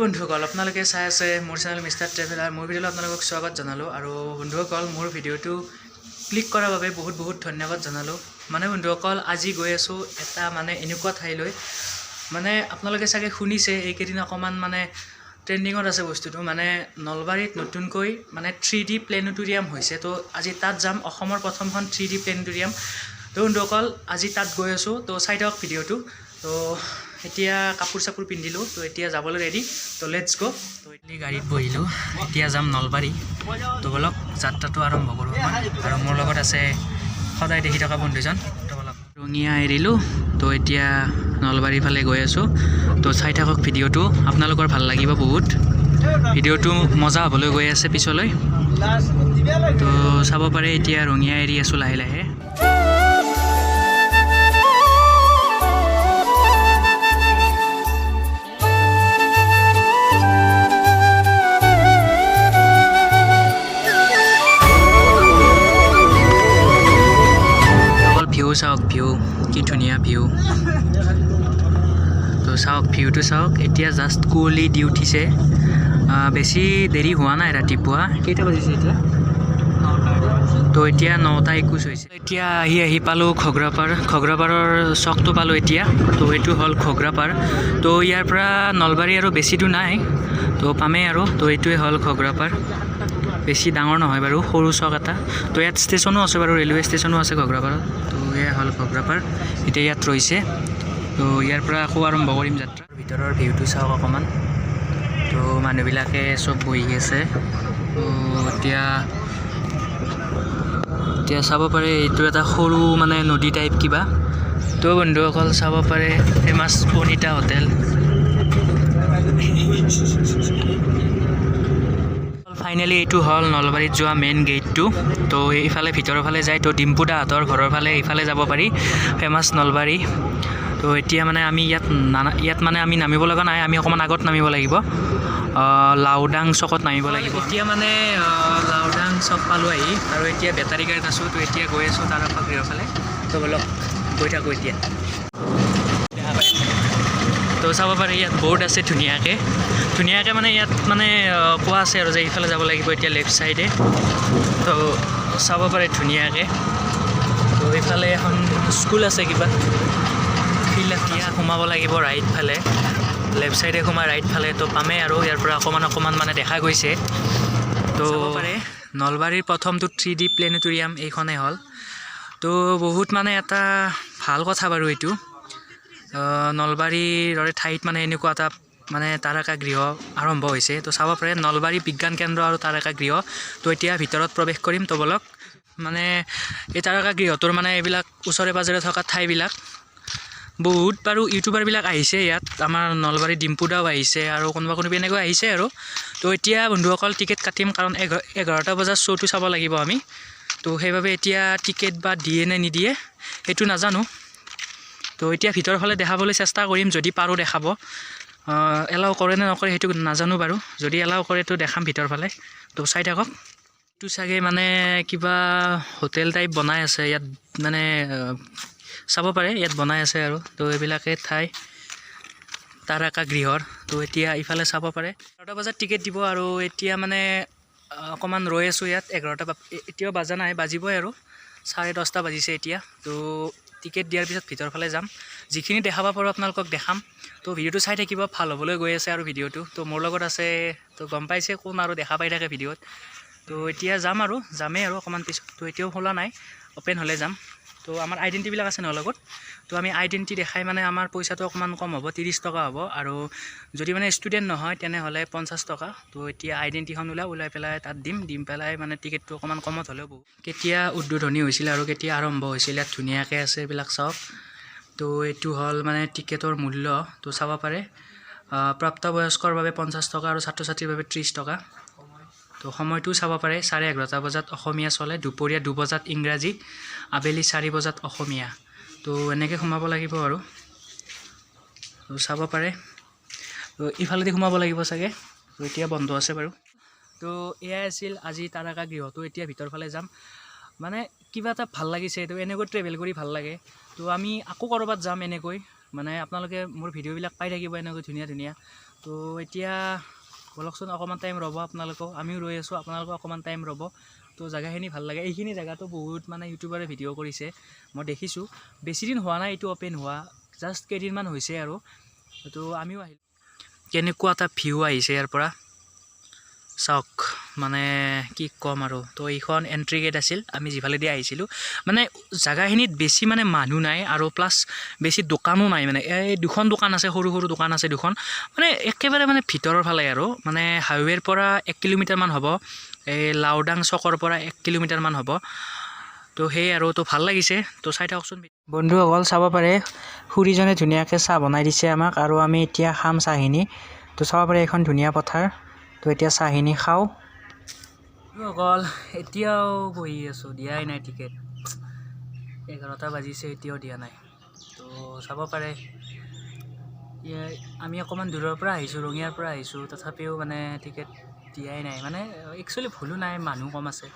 বন্ধুসকল আপোনালোকে চাই আছে মোৰ চেনেল মিষ্টাৰ ট্ৰেভেলাৰ মোৰ ভিডিঅ'লৈ আপোনালোকক স্বাগত জনালোঁ আৰু বন্ধুসকল মোৰ ভিডিঅ'টো ক্লিক কৰাৰ বাবে বহুত বহুত ধন্যবাদ জনালোঁ মানে বন্ধুসকল আজি গৈ আছোঁ এটা মানে এনেকুৱা ঠাইলৈ মানে আপোনালোকে চাগে শুনিছে এইকেইদিন অকমান মানে ট্ৰেন্ডিঙত আছে বস্তুটো মানে নলবাৰীত নতুনকৈ মানে 3D প্লেনেটৰিয়াম হৈছে তো আজি তাত যাম অসমৰ প্ৰথমখন 3D প্লেনেটৰিয়াম তো বন্ধুসকল আজি তাত গৈ আছোঁ তো চাই থাকক ভিডিঅ'টো তো এতিয়া কাপোৰ চাপোৰ পিন্ধিলোঁ তো এতিয়া যাবলৈ ৰেডি তো লেটছ গো তো এতিয়া গাড়ীত বহিলোঁ এতিয়া যাম নলবাৰী তো বলক যাত্ৰাটো আৰম্ভ কৰোঁ আৰু মোৰ লগত আছে সদায় দেখি থকা বন্ধুজন তো বলক ৰঙিয়া এৰিলোঁ তো এতিয়া নলবাৰী ফালে গৈ আছোঁ তো চাই থাকক ভিডিঅ'টো আপোনালোকৰ ভাল লাগিব বহুত ভিডিঅ'টো মজা হ'বলৈ গৈ আছে পিছলৈ তো চাব পাৰে এতিয়া ৰঙিয়া এৰি আছোঁ লাহে লাহে চাওক ভিউ কি ধুনীয়া ভিউ তো চাওক ভিউটো চাওক এতিয়া জাষ্ট কুঁৱলী দি উঠিছে বেছি দেৰি হোৱা নাই ৰাতিপুৱা কেইটা বাজিছে এতিয়া তো এতিয়া 9:21 হৈছে এতিয়া আহি পালোঁ ঘগ্ৰাপাৰৰ চকটো পালোঁ এতিয়া তো এইটো হ'ল ঘগ্ৰাপাৰ তো ইয়াৰ পৰা নলবাৰী আৰু বেছি দূৰ নাই তো পামেই আৰু তো এইটোৱে হ'ল ঘগ্ৰাপাৰ বেছি ডাঙৰ নহয় বাৰু সৰু চক এটা তো ইয়াত ষ্টেচনো আছে বাৰু ৰেলৱে ষ্টেচনো আছে ঘগ্ৰাপাৰত তো এয়া হ'ল ঘগ্ৰাপাৰ এতিয়া ইয়াত ৰৈছে তো ইয়াৰ পৰা আকৌ আৰম্ভ কৰিম যাত্ৰা ভিতৰৰ ভিউটো চাওক অকণমান তো মানুহবিলাকে চব বহি আছে তো এতিয়া চাব পাৰে এইটো এটা সৰু মানে নদী টাইপ কিবা তো বন্ধুসকল চাব পাৰে ফেমাছ বনিতা হোটেল ফাইনেলি এইটো হ'ল নলবাৰীত যোৱা মেইন গেটটো তো এইফালে ভিতৰৰ ফালে যায় তো ডিম্পু দাহঁতৰ ঘৰৰ ফালে এইফালে যাব পাৰি ফেমাছ নলবাৰী তো এতিয়া মানে আমি ইয়াত মানে আমি নামিব লগা নাই আমি অকণমান আগত নামিব লাগিব লাওডাং চকত নামিব লাগিব এতিয়া মানে লাওডাং চক পালোঁ আহি আৰু এতিয়া বেটাৰী গাড়ীত আছোঁ তো এতিয়া গৈ আছোঁ তাৰ গৃহৰ ফালে তো বলক গৈ থাকোঁ এতিয়া তো চাব পাৰে ইয়াত বৰ্ড আছে ধুনীয়াকৈ মানে ইয়াত মানে কোৱা আছে আৰু যে এইফালে যাব লাগিব এতিয়া লেফ্ট ছাইডে তো চাব পাৰে ধুনীয়াকৈ তো এইফালে এখন স্কুল আছে কিবা ফিল্ড এতিয়া সোমাব লাগিব ৰাইট ফালে লেফ্ট ছাইডে সোমাই ৰাইট ফালে তো পামেই আৰু ইয়াৰ পৰা অকণমান মানে দেখা গৈছে তো পাৰে নলবাৰীৰ প্ৰথমটো 3D প্লেনেটৰিয়াম এইখনেই হ'ল তো বহুত মানে এটা ভাল কথা বাৰু এইটো নলবাৰীৰ দৰে ঠাইত মানে এনেকুৱা এটা মানে তাৰকা গৃহ আৰম্ভ হৈছে তো চাব পাৰে নলবাৰী বিজ্ঞান কেন্দ্ৰ আৰু তাৰকা গৃহ তো এতিয়া ভিতৰত প্ৰৱেশ কৰিম তো বলক মানে এই তাৰকা গৃহটোৰ মানে এইবিলাক ওচৰে পাজৰে থকা ঠাইবিলাক বহুত বাৰু ইউটিউবাৰবিলাক আহিছে ইয়াত আমাৰ নলবাৰী ডিম্পু দাও আহিছে আৰু কোনোবা এনেকৈ আহিছে আৰু তো এতিয়া বন্ধুসকল টিকেট কাটিম কাৰণ 11টা বজাত শ্ব'টো চাব লাগিব আমি তো সেইবাবে এতিয়া টিকেট বা দিয়ে নে নিদিয়ে সেইটো নাজানো তো এতিয়া ভিতৰৰ ফালে দেখাবলৈ চেষ্টা কৰিম যদি পাৰোঁ দেখাব এলাও কৰে নে নকৰে সেইটো নাজানো বাৰু যদি এলাও কৰে তো দেখাম ভিতৰ ফালে তো চাই থাকক এইটো চাগে মানে কিবা হোটেল টাইপ বনাই আছে ইয়াত মানে চাব পাৰে ইয়াত বনাই আছে আৰু তো এইবিলাকে ঠাই তাৰকা গৃহৰ তো এতিয়া ইফালে চাব পাৰে 11টা বজাত টিকেট দিব আৰু এতিয়া মানে অকণমান ৰৈ আছোঁ ইয়াত 11টা এতিয়াও বাজা নাই বাজিবই আৰু 10:30 বাজিছে এতিয়া তো টিকেট দিয়াৰ পিছত ভিতৰ ফালে যাম যিখিনি দেখাব পাৰোঁ আপোনালোকক দেখাম তো ভিডিঅ'টো চাই থাকিব ভাল হ'বলৈ গৈ আছে আৰু ভিডিঅ'টো তো মোৰ লগত আছে তো গম পাইছে কোন আৰু দেখা পাই থাকে ভিডিঅ'ত তো এতিয়া যামেই আৰু অকণমান পিছত তো এতিয়াও খোলা নাই অ'পেন হ'লে যাম তো আমাৰ আইডেণ্টিটিবিলাক আছে ন লগত তো আমি আইডেণ্টিটি দেখাই মানে আমাৰ পইচাটো অকণমান কম হ'ব 30 টকা হ'ব আৰু যদি মানে ষ্টুডেণ্ট নহয় তেনেহ'লে 50 টকা তো এতিয়া আইডেণ্টিটিখন ওলাই পেলাই তাত দিম পেলাই মানে টিকেটটো অকণমান কমত হ'লেও বহুত কেতিয়া উদ্বোধনী হৈছিল আৰু কেতিয়া আৰম্ভ হৈছিল ইয়াত ধুনীয়াকৈ আছে এইবিলাক চাওক তো এইটো হ'ল মানে টিকেটৰ মূল্য তো চাব পাৰে প্ৰাপ্তবয়স্কৰ বাবে 50 টকা আৰু ছাত্ৰ ছাত্ৰীৰ বাবে 30 টকা তো সময়টো চাব পাৰে 11:30 বজাত অসমীয়া চলে দুপৰীয়া 2 বজাত ইংৰাজী আবেলি 4 বজাত অসমীয়া তো এনেকৈ সোমাব লাগিব আৰু তো চাব পাৰে তো ইফালেদি সোমাব লাগিব চাগে তো এতিয়া বন্ধ আছে বাৰু তো এয়াই আছিল আজি তাৰকা গৃহ তো এতিয়া ভিতৰ ফালে যাম মানে কিবা এটা ভাল লাগিছে তো এনেকৈ ট্ৰেভেল কৰি ভাল লাগে তো আমি আকৌ ক'ৰবাত যাম এনেকৈ মানে আপোনালোকে মোৰ ভিডিঅ'বিলাক পাই থাকিব এনেকৈ ধুনীয়া তো এতিয়া বলকচোন অকণমান টাইম ৰ'ব আপোনালোকেও, আমিও ৰৈ আছোঁ, আপোনালোকেও অকণমান টাইম ৰ'ব। তো জেগাখিনি ভাল লাগে। এইখিনি জেগাটো বহুত মানে ইউটিউবাৰে ভিডিঅ' কৰিছে, মই দেখিছোঁ। বেছি দিন হোৱা নাই এইটো অ'পেন হোৱা, জাষ্ট কেইদিনমান হৈছে আৰু। তো আমিও আহিলোঁ। কেনেকুৱা এটা ভিউ আহিছে ইয়াৰ পৰা চাওক, মানে কি ক'ম আৰু। তো এইখন এণ্ট্ৰি গেট আছিল, আমি যিফালেদি আহিছিলোঁ। মানে জেগাখিনিত বেছি মানে মানুহ নাই আৰু প্লাছ বেছি দোকানো নাই। মানে এই দুখন দোকান আছে, সৰু সৰু দোকান আছে দুখন, মানে একেবাৰে মানে ভিতৰৰ ফালে আৰু। মানে হাইৱেৰ পৰা 1 কিলোমিটাৰমান হ'ব, এই লাওডাং চকৰ পৰা 1 কিলোমিটাৰমান হ'ব। তো সেই আৰু, তো ভাল লাগিছে। তো চাই থাককচোন বন্ধুসকল, চাব পাৰে খুৰীজনে ধুনীয়াকৈ চাহ বনাই দিছে আমাক, আৰু আমি এতিয়া খাম চাহখিনি। তো চাব পাৰে এখন ধুনীয়া পথাৰ। তো এতিয়া চাহখিনি খাওঁ। বন্ধুসকল এতিয়াও বহি আছোঁ, দিয়াই নাই টিকেট। 11টা বাজিছে, এতিয়াও দিয়া নাই। তো চাব পাৰে আমি অকণমান দূৰৰ পৰা আহিছোঁ, ৰঙিয়াৰ পৰা আহিছোঁ, তথাপিও মানে টিকেট দিয়াই নাই। মানে একচুৱেলি ভুলো নাই, মানুহ কম আছে।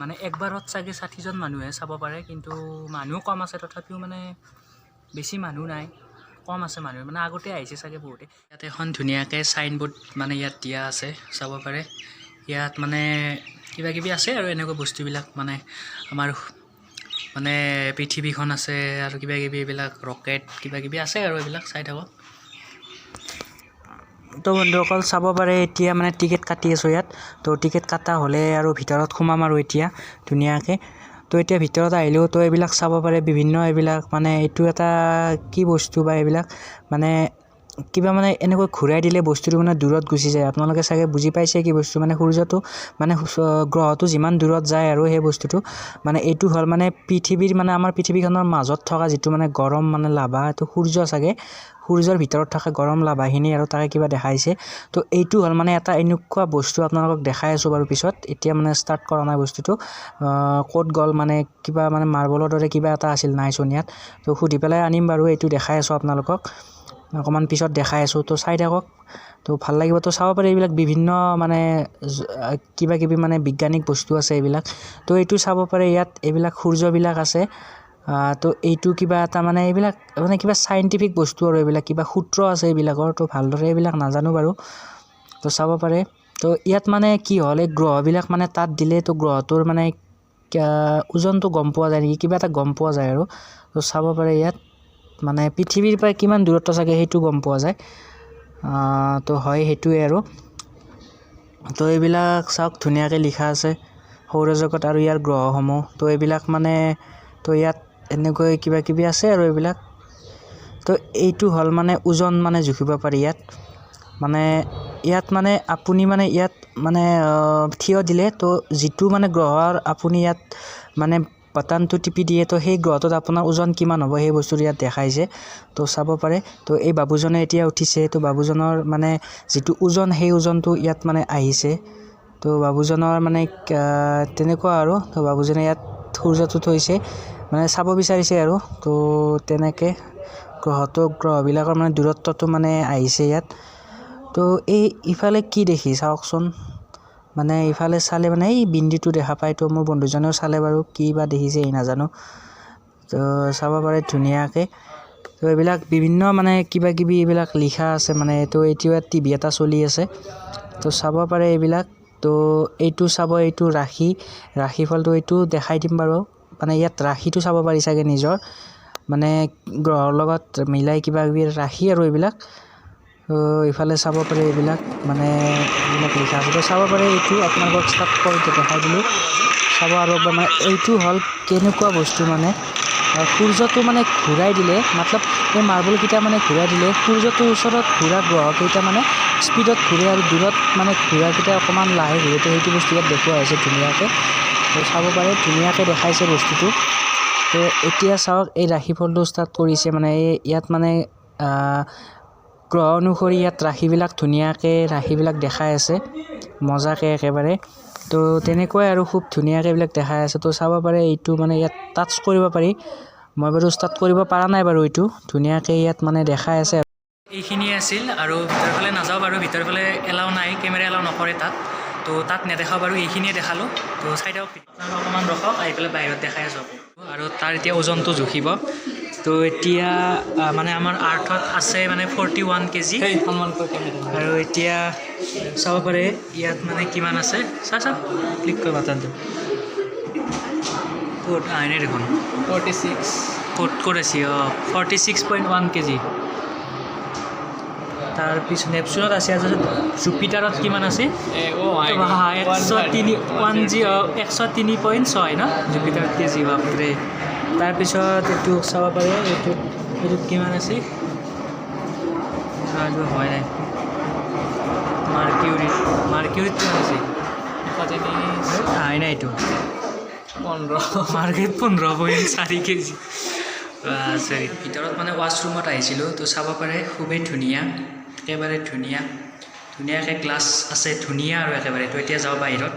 মানে একবাৰত চাগে 60জন মানুহে চাব পাৰে, কিন্তু মানুহ কম আছে, তথাপিও মানে বেছি মানুহ নাই, কম আছে মানুহ। মানে আগতে আহিছে চাগে বহুতে। ইয়াত এখন ধুনীয়াকৈ চাইনবোৰ্ড মানে ইয়াত দিয়া আছে, চাব পাৰে। ইয়াত মানে কিবা কিবি আছে আৰু এনেকুৱা বস্তুবিলাক, মানে আমাৰ মানে পৃথিৱীখন আছে আৰু কিবা কিবি এইবিলাক ৰকেট কিবা কিবি আছে আৰু এইবিলাক চাই থাকক। তো বন্ধুসকল চাব পাৰে এতিয়া মানে টিকেট কাটি আছোঁ ইয়াত। তো টিকেট কটা হ'লে আৰু ভিতৰত সোমাম আৰু এতিয়া ধুনীয়াকৈ। তো এতিয়া ভিতৰত আহিলেও তো এইবিলাক চাব পাৰে, বিভিন্ন এইবিলাক মানে এইটো এটা কি বস্তু বা এইবিলাক মানে কিবা মানে এনেকৈ ঘূৰাই দিলে বস্তুটো মানে দূৰত গুচি যায়। আপোনালোকে চাগে বুজি পাইছে কি বস্তু, মানে সূৰ্যটো মানে গ্ৰহটো যিমান দূৰত যায় আৰু সেই বস্তুটো মানে এইটো হ'ল মানে পৃথিৱীৰ মানে আমাৰ পৃথিৱীখনৰ মাজত থকা যিটো মানে গৰম মানে লাভা, এইটো সূৰ্য চাগে, সূৰ্যৰ ভিতৰত থকা গৰম লাভাখিনি আৰু তাকে কিবা দেখাইছে। তো এইটো হ'ল মানে এটা এনেকুৱা বস্তু, আপোনালোকক দেখাই আছোঁ বাৰু পিছত, এতিয়া মানে ষ্টাৰ্ট কৰা নাই বস্তুটো। ক'ত গ'ল মানে কিবা মানে মাৰ্বলৰ দৰে কিবা এটা আছিল, নাইচোন ইয়াত। তো সুধি পেলাই আনিম বাৰু, এইটো দেখাই আছোঁ আপোনালোকক, অকণমান পিছত দেখাই আছোঁ। তো চাই থাকক, তো ভাল লাগিব। তো চাব পাৰে এইবিলাক বিভিন্ন মানে কিবা কিবি মানে বৈজ্ঞানিক বস্তু আছে এইবিলাক। তো এইটো চাব পাৰে ইয়াত এইবিলাক সূৰ্যবিলাক আছে। তো এইটো কিবা এটা মানে এইবিলাক মানে কিবা চাইণ্টিফিক বস্তু আৰু এইবিলাক কিবা সূত্ৰ আছে এইবিলাকৰ। তো ভালদৰে এইবিলাক নাজানো বাৰু। তো চাব পাৰে। তো ইয়াত মানে কি হ'ল, এই গ্ৰহবিলাক মানে তাত দিলে তো গ্ৰহটোৰ মানে ওজনটো গম পোৱা যায় নেকি, কিবা এটা গম পোৱা যায় আৰু। তো চাব পাৰে ইয়াত মানে পৃথিৱীৰ পৰা কিমান দূৰত্ব চাগে সেইটো গম পোৱা যায়। তো হয় সেইটোৱে আৰু। তো এইবিলাক চাওক ধুনীয়াকৈ লিখা আছে, সৌৰজগত আৰু ইয়াৰ গ্ৰহসমূহ। তো এইবিলাক মানে তো ইয়াত এনেকৈ কিবা কিবি আছে আৰু এইবিলাক। তো এইটো হ'ল মানে ওজন মানে জুখিব পাৰি ইয়াত। মানে ইয়াত মানে আপুনি মানে ইয়াত মানে থিয় দিলে তো যিটো মানে গ্ৰহৰ আপুনি ইয়াত মানে বাটনটো টিপি দিয়ে, তো সেই গ্ৰহটোত আপোনাৰ ওজন কিমান হ'ব সেই বস্তুটো ইয়াত দেখাইছে। তো চাব পাৰে। তো এই বাবুজনে এতিয়া উঠিছে, তো বাবুজনৰ মানে যিটো ওজন সেই ওজনটো ইয়াত মানে আহিছে। তো বাবুজনৰ মানে তেনেকুৱা আৰু। তো বাবুজনে ইয়াত সূৰ্যটো থৈছে, মানে চাব বিচাৰিছে আৰু। তো তেনেকৈ গ্ৰহবিলাকৰ মানে দূৰত্বটো মানে আহিছে ইয়াত। তো এই ইফালে কি দেখি চাওকচোন, মানে ইফালে চালে মানে এই বিন্দুটো দেখা পায়। তো মোৰ বন্ধুজনেও চালে বাৰু, কি বা দেখিছে এই নাজানো। তো চাব পাৰে ধুনীয়াকৈ। তো এইবিলাক বিভিন্ন মানে কিবা কিবি এইবিলাক লিখা আছে মানে। তো এতিয়া টিভি এটা চলি আছে, তো চাব পাৰে এইবিলাক। তো এইটো চাব, এইটো ৰাশিফলটো এইটো দেখাই দিম বাৰু। মানে ইয়াত ৰাশিটো চাব পাৰি চাগে নিজৰ, মানে গ্ৰহৰ লগত মিলাই কিবা কিবি ৰাশি আৰু এইবিলাক। তো ইফালে চাব পাৰে এইবিলাক মানে এইবিলাক লিখা আছে। তো চাব পাৰে এইটো আপোনালোকক ষ্টাৰ্ট কৰোঁতে দেখাই দিলোঁ, চাব আৰু একবাৰ। মানে এইটো হ'ল কেনেকুৱা বস্তু, মানে সূৰ্যটো মানে ঘূৰাই দিলে, মতলব এই মাৰ্বলকেইটা মানে ঘূৰাই দিলে সূৰ্যটোৰ ওচৰত ঘূৰা গ্ৰহকেইটা মানে স্পীডত ঘূৰে, আৰু দূৰত মানে ঘূৰাকেইটা অকণমান লাহে ঘূৰে। তো সেইটো বস্তু ইয়াত দেখুওৱা হৈছে ধুনীয়াকৈ। তো চাব পাৰে ধুনীয়াকৈ দেখাইছে বস্তুটো। তো এতিয়া চাওক এই ৰাশিফলটো ষ্টাৰ্ট কৰিছে, মানে ইয়াত মানে গ্ৰহ অনুসৰি ইয়াত ৰাশিবিলাক ধুনীয়াকৈ ৰাশিবিলাক দেখাই আছে মজাকৈ একেবাৰে। তো তেনেকুৱাই আৰু খুব ধুনীয়াকৈ এইবিলাক দেখাই আছে। তো চাব পাৰে এইটো মানে ইয়াত টাচ কৰিব পাৰি। মই বাৰু ষ্টাৰ্ট কৰিব পৰা নাই বাৰু, এইটো ধুনীয়াকৈ ইয়াত মানে দেখাই আছে। এইখিনিয়ে আছিল, আৰু ভিতৰৰ ফালে নাযাওঁ বাৰু, ভিতৰৰ ফালে এলাও নাই, কেমেৰা এলাও নকৰে তাত। তো তাত নেদেখাওঁ বাৰু, এইখিনিয়ে দেখালোঁ। তো চাই দিয়ক, অকণমান ৰখক, আহি পেলাই বাহিৰত দেখাই আছোঁ। আৰু তাৰ এতিয়া ওজনটো জুখিব। তো এতিয়া মানে আমাৰ আৰ্থত আছে মানে 41 কেজি আৰু এতিয়া চাব পাৰে ইয়াত মানে কিমান আছে চা ক্লিক কৰি বাটনটো ক'ত আইনে দেখোন 46 ক'ত আছে 46.1 কেজি তাৰপিছত নেপচুনত আছে জুপিটাৰত কিমান আছে 103.6 ন জুপিটাৰত কেজি বাপৰে তাৰপিছত এইটো চাব পাৰে এইটোত কিমান আছে এইটো হয় নাই মাৰ্কিউৰিত কিমান আছে নাই এইটো 15 মাৰ্কিউৰিত 15.4 কেজি সৰি ভিতৰত মানে ৱাছৰুমত আহিছিলোঁ তো চাব পাৰে খুবেই ধুনীয়া একেবাৰে ধুনীয়াকৈ গ্লাছ আছে ধুনীয়া আৰু একেবাৰে তো এতিয়া যাওঁ বাহিৰত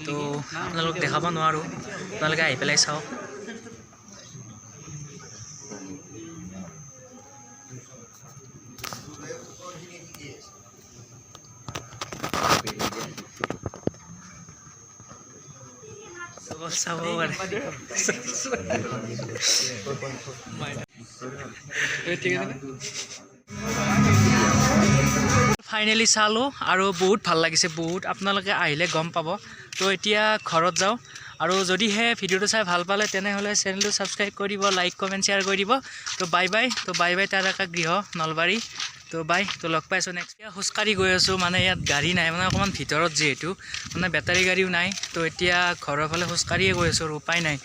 তো আপোনালোক দেখাব নোৱাৰোঁ আপোনালোকে আহি পেলাই চাওক চাব পাৰে ফাইনেলি চালোঁ আৰু বহুত ভাল লাগিছে বহুত আপোনালোকে আহিলে গম পাব তো এতিয়া ঘৰত যাওঁ আৰু যদিহে ভিডিঅ'টো চাই ভাল পালে তেনেহ'লে চেনেলটো ছাবস্ক্ৰাইব কৰি দিব লাইক কমেণ্ট শ্বেয়াৰ কৰি দিব তো বাই বাই তাৰকা গৃহ নলবাৰী তো বাই তো লগ পাইছোঁ নেক্সট খোজকাঢ়ি গৈ আছোঁ মানে ইয়াত গাড়ী নাই মানে অকণমান ভিতৰত যিহেতু মানে বেটাৰী গাড়ীও নাই তো এতিয়া ঘৰৰ ফালে খোজকাঢ়িয়ে গৈ আছোঁ আৰু উপায় নাই